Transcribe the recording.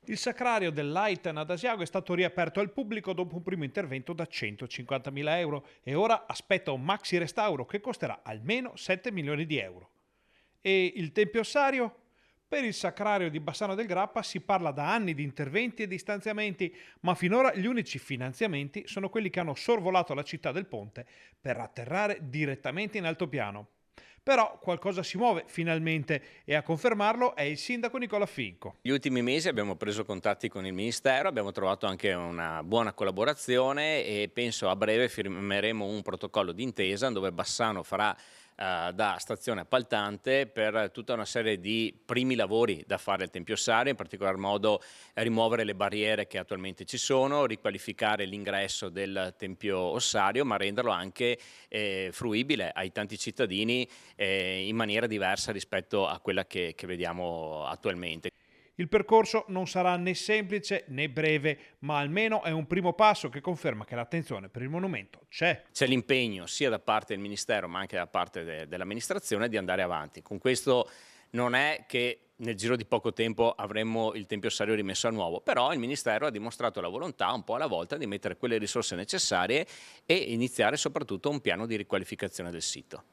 Il sacrario dell'Aitana ad Asiago è stato riaperto al pubblico dopo un primo intervento da 150.000 euro e ora aspetta un maxi restauro che costerà almeno 7 milioni di euro. E il Tempio Ossario? Per il sacrario di Bassano del Grappa si parla da anni di interventi e di stanziamenti, ma finora gli unici finanziamenti sono quelli che hanno sorvolato la città del Ponte per atterrare direttamente in altopiano. Però qualcosa si muove finalmente e a confermarlo è il sindaco Nicola Finco. Negli ultimi mesi abbiamo preso contatti con il Ministero, abbiamo trovato anche una buona collaborazione e penso a breve firmeremo un protocollo d'intesa dove Bassano farà da stazione appaltante per tutta una serie di primi lavori da fare al Tempio Ossario, in particolar modo rimuovere le barriere che attualmente ci sono, riqualificare l'ingresso del Tempio Ossario, ma renderlo anche fruibile ai tanti cittadini in maniera diversa rispetto a quella che vediamo attualmente. Il percorso non sarà né semplice né breve, ma almeno è un primo passo che conferma che l'attenzione per il monumento c'è. C'è l'impegno sia da parte del Ministero ma anche da parte dell'amministrazione di andare avanti. Con questo non è che nel giro di poco tempo avremmo il Tempio Ossario rimesso a nuovo, però il Ministero ha dimostrato la volontà un po' alla volta di mettere quelle risorse necessarie e iniziare soprattutto un piano di riqualificazione del sito.